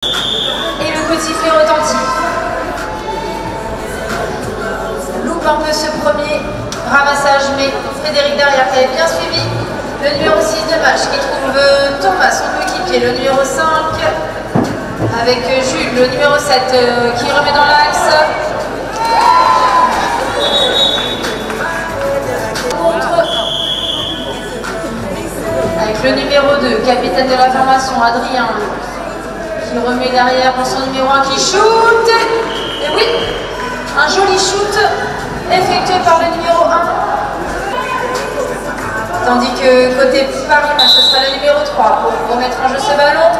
Et le coup de sifflet retentit. Loupe un peu ce premier ramassage, mais Frédéric derrière qui avait bien suivi. Le numéro 6 de match qui trouve Thomas, son coéquipier, le numéro 5 avec Jules, le numéro 7 qui remet dans l'axe. Avec le numéro 2, capitaine de la formation, Adrien, qui remet derrière pour son numéro 1 qui shoot. Et oui, un joli shoot effectué par le numéro 1. Tandis que côté Paris match, ce sera le numéro 3 pour remettre en jeu ce ballon.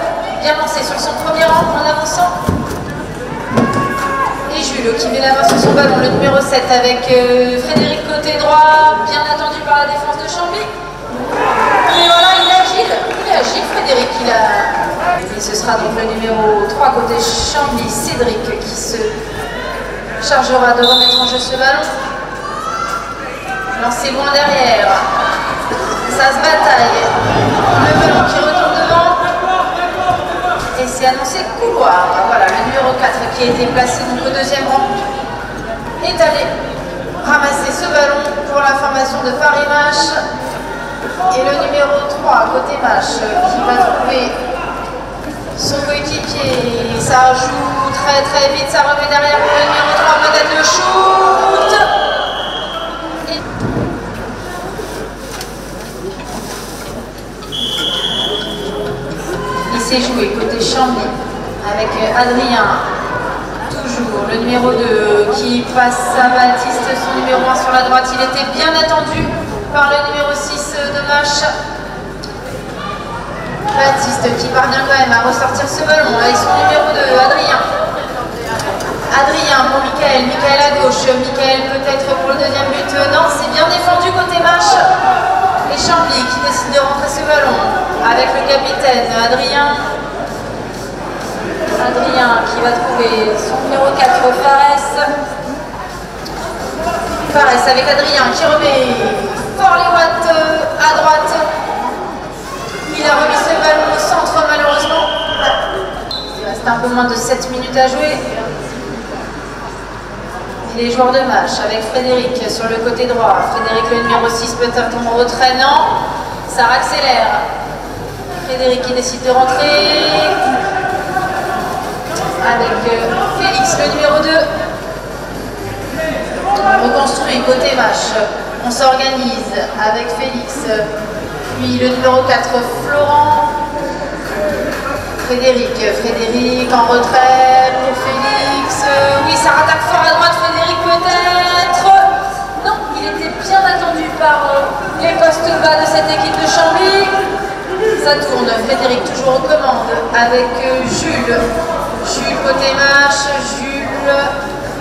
Bien lancé sur son premier rang en avançant. Et Jules qui met la main sur son ballon, le numéro 7 avec Frédéric côté droit, bien attendu par la défense de Chambly. Et voilà, il est agile Frédéric. Et ce sera donc le numéro 3 côté Chambly, Cédric, qui se chargera de remettre en jeu ce ballon. Lancé loin derrière. Ça se bataille. Le ballon qui retourne devant. Et c'est annoncé couloir. Voilà, le numéro 4 qui a été placé donc au deuxième rang est allé ramasser ce ballon pour la formation de Paris Match. Et le numéro 3 côté Match qui va trouver son coéquipier. Ça joue très très vite, ça remet derrière pour le numéro 3, peut-être le shoot. Il s'est joué côté Chambly avec Adrien, toujours le numéro 2 qui passe à Baptiste, son numéro 1 sur la droite. Il était bien attendu par le numéro 6 de Match. Baptiste qui parvient quand même à ressortir ce ballon avec son numéro 2, Adrien. Adrien pour Michael, Michael à gauche, Michael peut-être pour le deuxième but. Non, c'est bien défendu côté Match. Et Chambly qui décide de rentrer ce ballon avec le capitaine Adrien. Adrien qui va trouver son numéro 4, Fares. Fares avec Adrien qui remet fort les watts à droite. Il a remis ce ballon au centre malheureusement. Il reste un peu moins de 7 minutes à jouer. Et les joueurs de Match avec Frédéric sur le côté droit. Frédéric le numéro 6 peut-être en retrait, non. Ça accélère. Frédéric qui décide de rentrer. Avec Félix le numéro 2. On reconstruit côté Match. On s'organise avec Félix. Puis le numéro 4, Florent. Frédéric en retrait pour Félix. Oui, ça rattaque fort à droite, Frédéric peut-être. Non, il était bien attendu par les postes bas de cette équipe de Chambly. Ça tourne, Frédéric toujours aux commandes avec Jules. Jules côté Match,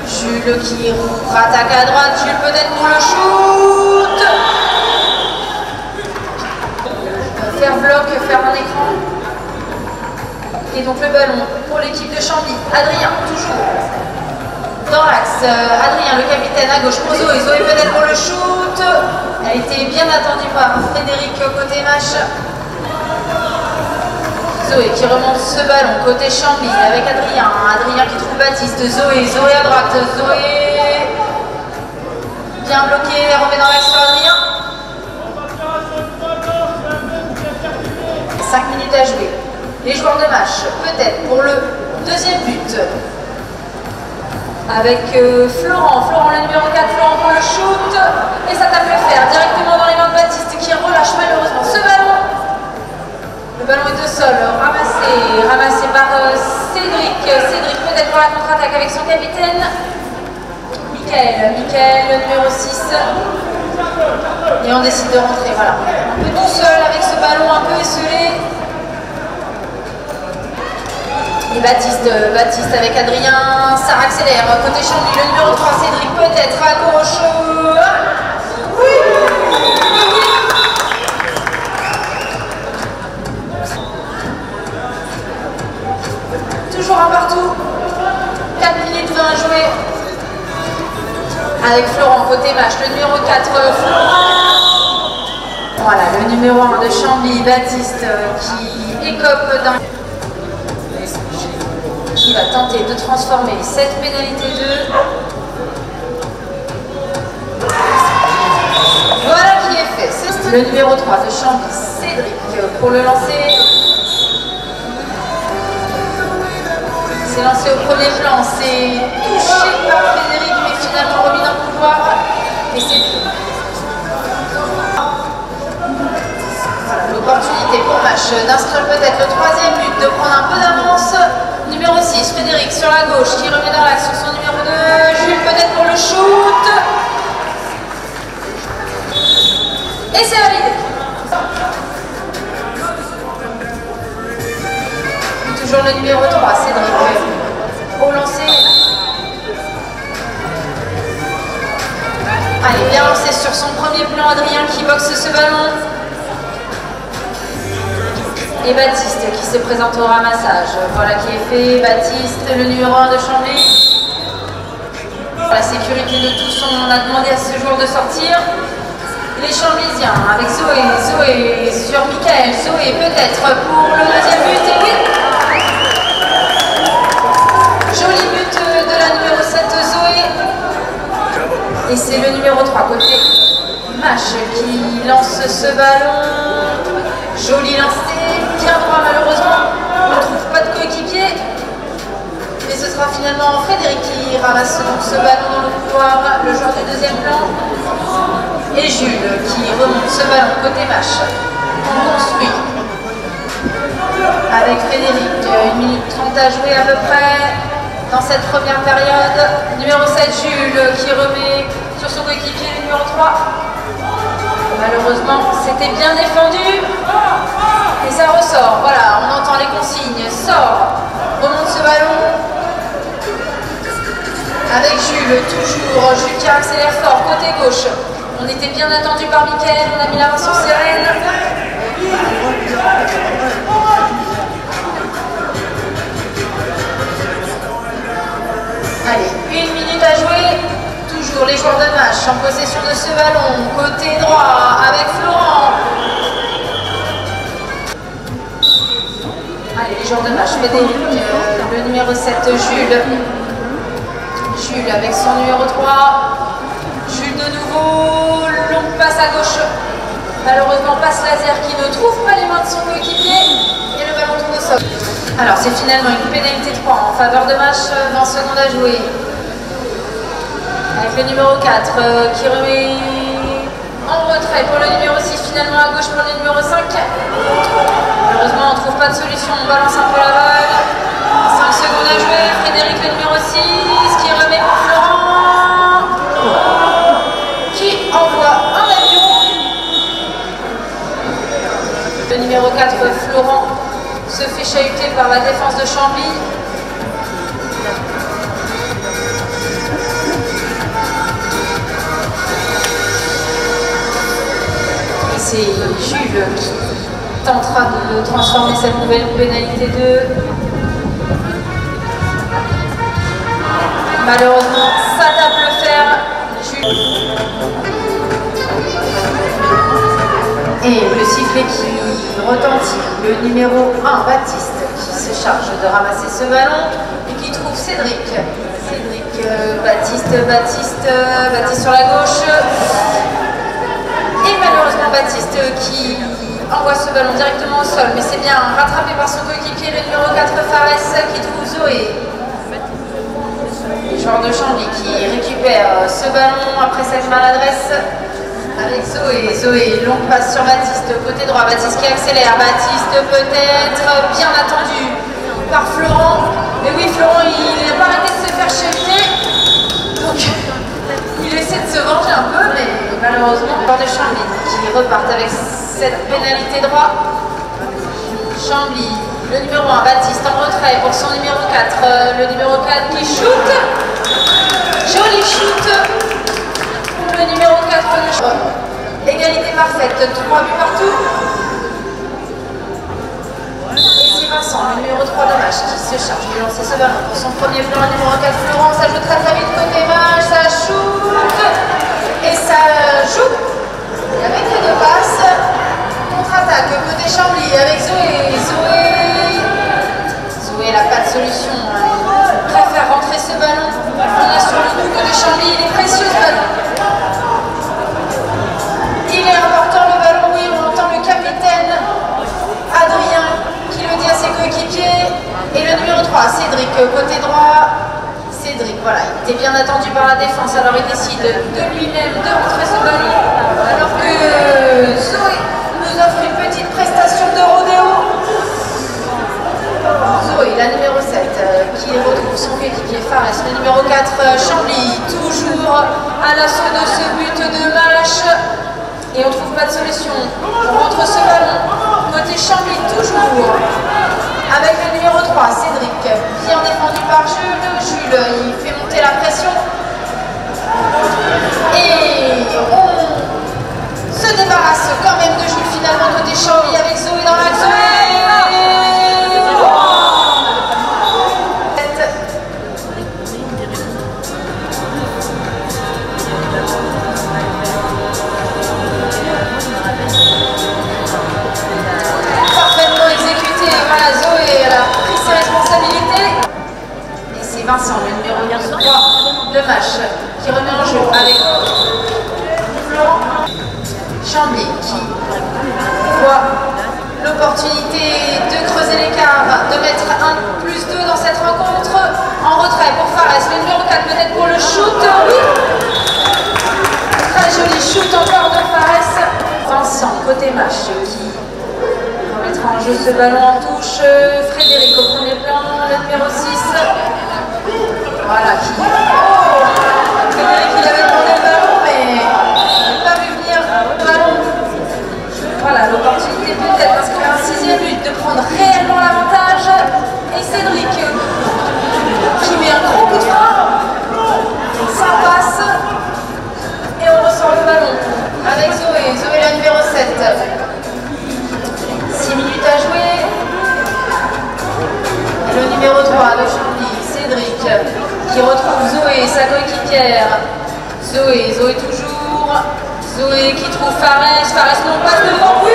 Jules qui rattaque à droite, Jules peut-être pour le shoot. Faire bloc, faire un écran. Et donc le ballon pour l'équipe de Chambly. Adrien, toujours dans l'axe. Adrien, le capitaine à gauche pour Zoé. Zoé peut-être pour le shoot. Elle a été bien attendue par Frédéric côté Match. Zoé qui remonte ce ballon côté Chambly avec Adrien. Adrien qui trouve Baptiste. Zoé à droite. Zoé bien bloqué. Elle remet dans l'axe sur Adrien. 5 minutes à jouer. Les joueurs de Match, peut-être pour le deuxième but. Avec Florent, le numéro 4, Florent pour le shoot. Et ça tape le fer directement dans les mains de Baptiste qui relâche malheureusement ce ballon. Le ballon est au sol, ramassé par Cédric. Cédric peut-être pour la contre-attaque avec son capitaine. Michael, le numéro 6. Et on décide de rentrer, voilà. Un peu tout seul avec ce ballon un peu esselé. Et Baptiste avec Adrien, ça accélère. Côté Chambly, le numéro 3, Cédric peut-être à gauche. Oui. Toujours un partout. 4 minutes 20 à jouer. Avec Florent côté Match, le numéro 4, Florent. Voilà, le numéro 1 de Chambly, Baptiste, qui écope d'un... qui va tenter de transformer cette pénalité 2. Voilà qui est fait. C'est le numéro 3 de Chambly, Cédric, pour le lancer. C'est lancé au premier plan, c'est touché par Frédéric, mais finalement remis dans le couloir. Et c'est l'opportunité pour Match d'inscrire peut-être le 3e but, de prendre un peu d'avance. Numéro 6, Frédéric sur la gauche, qui remet dans l'axe sur son numéro 2. Jules peut-être pour le shoot. Et c'est validé. Toujours le numéro 3, Cédric, au lancer. Allez, bien lancé sur son premier plan, Adrien qui boxe ce ballon. Et Baptiste qui se présente au ramassage. Voilà qui est fait. Baptiste, le numéro 1 de Chambly. Pour la sécurité de tous, on a demandé à ce jour de sortir. Les Chamblysiens avec Zoé. Zoé sur Michael. Zoé peut-être pour le deuxième but. Et oui! Joli but de la numéro 7, Zoé. Et c'est le numéro 3 côté Match qui lance ce ballon. Joli lancé, bien droit malheureusement. On ne trouve pas de coéquipier. Mais ce sera finalement Frédéric qui ramasse donc ce ballon dans le couloir, le joueur du deuxième plan. Et Jules qui remonte ce ballon côté Match. On construit avec Frédéric, 1 minute 30 à jouer à peu près dans cette première période. Numéro 7, Jules qui remet sur son coéquipier le numéro 3. Malheureusement, c'était bien défendu. Et ça ressort. Voilà, on entend les consignes. Sort, remonte ce ballon. Avec Jules, toujours. Jules qui accélère fort, côté gauche. On était bien attendu par Mickaël. On a mis la main sur ses rênes. Allez, 1 minute à jouer. Toujours les joueurs de Match en possession de ce ballon. Côté droit avec Florent. Allez, les joueurs de Match, Frédéric, le numéro 7, Jules. Jules avec son numéro 3. Jules de nouveau. Longue passe à gauche. Malheureusement, passe laser qui ne trouve pas les mains de son coéquipier. Et le ballon tombe au sol. Alors, c'est finalement une pénalité 3 en faveur de Match. 20 secondes à jouer. Avec le numéro 4 qui remet en retrait pour le numéro 6, finalement à gauche pour le numéro 5. Malheureusement, on ne trouve pas de solution. On balance un peu la balle. 5 secondes à jouer. Frédéric, le numéro 6, qui remet pour Florent. Qui envoie un avion. Le numéro 4, Florent, se fait chahuter par la défense de Chambly. C'est Jules qui tentera de transformer cette nouvelle pénalité 2. Malheureusement, ça tape le fer. Jules. Et le sifflet qui retentit. Le numéro 1, Baptiste, qui se charge de ramasser ce ballon et qui trouve Cédric. Cédric, Baptiste sur la gauche. Et malheureusement Baptiste qui envoie ce ballon directement au sol, mais c'est bien rattrapé par son coéquipier, le numéro 4 Fares qui trouve Zoé. Le joueur de Chambly qui récupère ce ballon après cette maladresse avec Zoé. Zoé, longue passe sur Baptiste, côté droit, Baptiste qui accélère, Baptiste peut-être bien attendu par Florent. Mais oui, Florent il n'a pas arrêté de se faire chahuter. Donc il essaie de se venger un peu, mais malheureusement, joueur de Chambly qui repartent avec cette pénalité droit. Chambly, le numéro 1, Baptiste en retrait pour son numéro 4. Le numéro 4 qui shoot. Joli shoot. Le numéro 4 de Chambly. Égalité parfaite, 3 buts partout. Et c'est Vincent, le numéro 3 de Match, qui se charge de lancer ce ballon pour son premier plan. Le numéro 4, Florent, ça joue très vite côté Match, ça shoot. Et ça joue. Et avec les deux passes, contre-attaque côté Chambly avec Zoé. Zoé n'a pas de solution. Chambly, il est précieux ce ballon. Il est important le ballon, oui, on entend le capitaine Adrien qui le dit à ses coéquipiers. Et le numéro 3, Cédric, côté droit. Cédric, voilà, il était bien attendu par la défense, alors il décide de lui-même de rentrer ce ballon. Alors que Zoé nous offre une petite prestation de rodéo. Zoé, la numéro 7, qui retrouve son coéquipier Fares. Le numéro 4, Chambly, toujours à l'assaut de ce but de match. Et on ne trouve pas de solution. On rentre ce ballon. Côté Chambly, toujours. Avec le numéro 3, Cédric, bien défendu par Jules. Jules, il fait monter la pression. Et on se débarrasse quand même de Jules finalement côté Chambly avec Zoé dans l'axe. Parfaitement exécuté. Voilà, Zoé, elle a pris ses responsabilités. Et c'est Vincent, le numéro 3 de match, qui remet en jeu avec Florent. Chambly qui voit l'opportunité de creuser l'écart, de mettre 1+2 dans cette rencontre. En retrait pour Fares, le numéro 4 peut-être pour le shoot. Oui, très joli shoot encore de Fares. Vincent, côté match, qui remettra en jeu ce ballon en touche. Frédéric au premier plan, le numéro 6. Voilà, qui... Frédéric, il avait demandé le ballon, mais il n'a pas vu venir le ballon. Voilà, l'opportunité peut-être d'inscrire un 6e but, de prendre réellement l'avantage. Et Cédric, qui met un gros coup de frein. Ça passe. Et on ressort le ballon avec Zoé. Zoé, la numéro 7. 6 minutes à jouer. Et le numéro 3 de Chambly, Cédric, qui retrouve Zoé, sa coéquipière. Zoé toujours. Zoé qui trouve Fares. Fares non passe devant. Oui,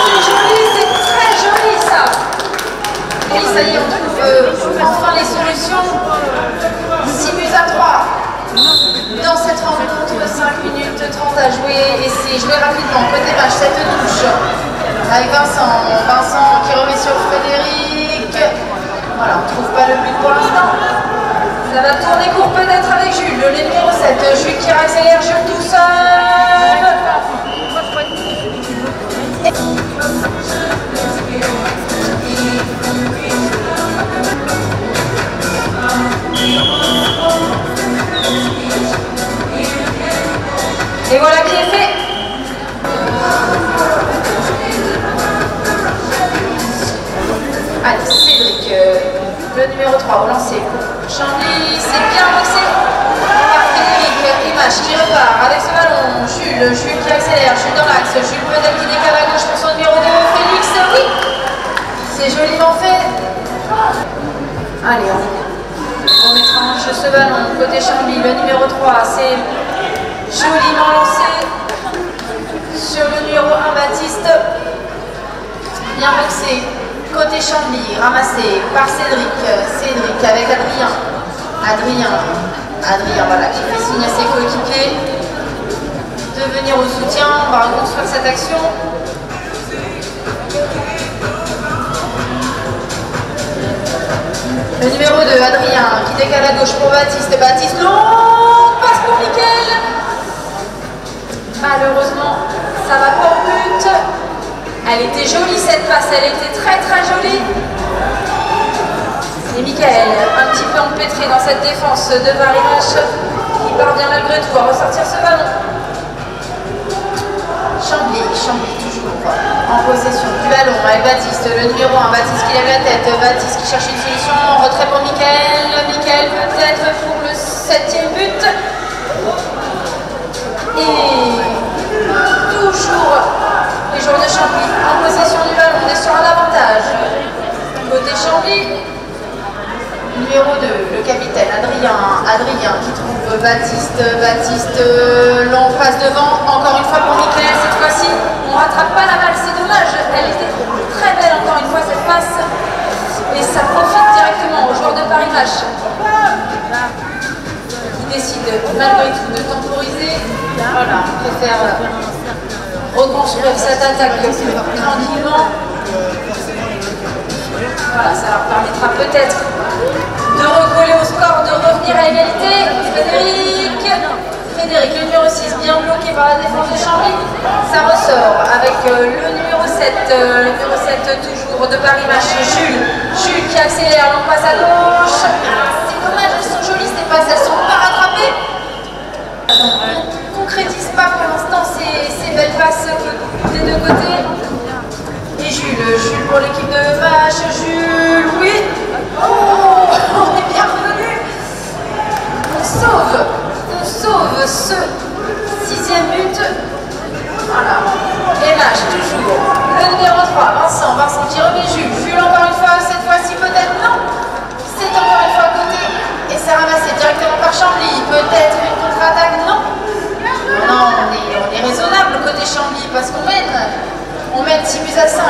c'est joli, c'est très joli ça. Et ça y est, on trouve enfin les solutions. 6 buts à 3 dans cette rencontre. 5 minutes 30 à jouer. Et c'est joué rapidement. Côté match, cette touche avec Vincent qui remet sur Frédéric. Voilà, on ne trouve pas le but pour l'instant. Ça va tourner court peut-être avec Jules, le numéro 7. Jules qui accélère, Jules tout seul. Et voilà qui est fait. Allez, Cédric, le numéro 3 au lancer. Chambly, c'est bien boxé par Frédéric. Image qui repart avec ce ballon. Jules qui accélère, Jules dans l'axe. Jules peut-être qui décale à gauche pour son numéro 2. Félix, oui, c'est joliment fait. Allez, on mettra en jeu ce ballon. Côté Chambly, le numéro 3, c'est joliment lancé sur le numéro 1, Baptiste. Bien boxé. Côté Chambly, ramassé par Cédric. Cédric avec Adrien. Adrien, voilà, qui fait signe à ses coéquipiers de venir au soutien. On va reconstruire cette action. Le numéro 2, Adrien, qui décale à gauche pour Baptiste. Baptiste, non, passe pour Mickaël. Malheureusement, ça va pas au but. Elle était jolie cette passe, elle était très jolie. Et Mickaël, un petit peu empêtré dans cette défense de Paris-Match, qui parvient malgré tout à ressortir ce ballon. Chambly toujours en possession du ballon avec Baptiste, le numéro 1, Baptiste qui lève la tête, Baptiste qui cherche une solution, retrait pour Mickaël, peut-être pour le 7e but. Et toujours les joueurs de Chambly en possession du ballon, on est sur un avantage. Côté Chambly, numéro 2, le capitaine Adrien qui trouve Baptiste, long passe devant, encore une fois pour Mickaël, cette fois-ci on ne rattrape pas la balle, c'est dommage, elle était très belle encore une fois cette passe, et ça profite directement aux joueurs de Paris-Match qui malgré tout de temporiser. Voilà, on préfère reconstruire cette attaque tranquillement. Voilà, ça leur permettra peut-être de recoller au score, de revenir à égalité. Frédéric, le numéro 6, bien bloqué par la défense de Chambly. Ça ressort avec le numéro 7 toujours de Paris Match, Jules. Jules qui accélère, on passe à gauche. C'est dommage, elles sont jolies ces passes, elles ne sont pas rattrapées. On ne concrétise pas pour l'instant ces belles passes des deux côtés. Et Jules pour l'équipe de Match, Jules, oui. Oh, on est bien revenu. On sauve ce 6e but. Voilà. Et Match toujours. Le numéro 3, Vincent qui remet Jules encore une fois, cette fois-ci peut-être non. C'est encore une fois à côté. Et c'est ramassé directement par Chambly. Peut-être une contre-attaque, non. Non, on est raisonnable côté Chambly parce qu'on mène. On mène 6 buts à 5, 1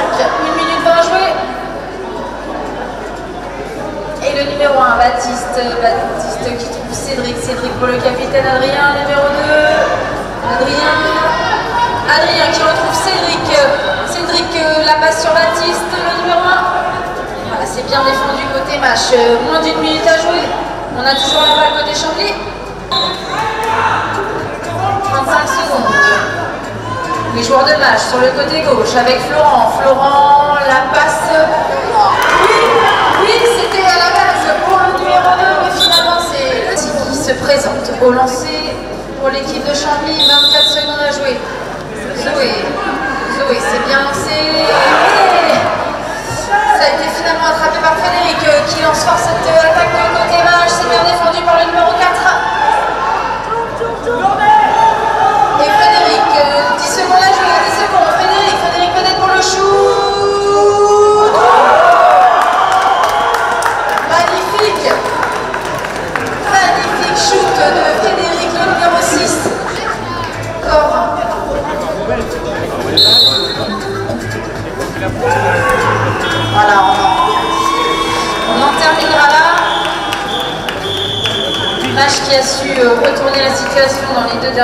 minute 20 à jouer. Et le numéro 1, Baptiste qui trouve Cédric pour le capitaine Adrien, numéro 2, Adrien qui retrouve Cédric, la passe sur Baptiste, le numéro 1. Voilà, c'est bien défendu côté Match, moins d'1 minute à jouer. On a toujours la balle côté Chambly. 35 secondes. Les joueurs de Match sur le côté gauche avec Florent, la passe. Oui, c'était à la base pour le numéro 2, mais finalement c'est qui se présente au lancer pour l'équipe de Chambly, 24 secondes à jouer. Zoé, c'est bien lancé. Ça a été finalement attrapé par Frédéric qui lance fort cette attaque de côté Match, c'est bien défendu par le numéro 4. Et Frédéric, 10 secondes à jouer, 10 secondes. Frédéric peut-être pour le shoot. Magnifique shoot de Frédéric, le numéro 6. Corps. Voilà, on en terminera là. Match qui a su retourner la situation dans les deux derniers.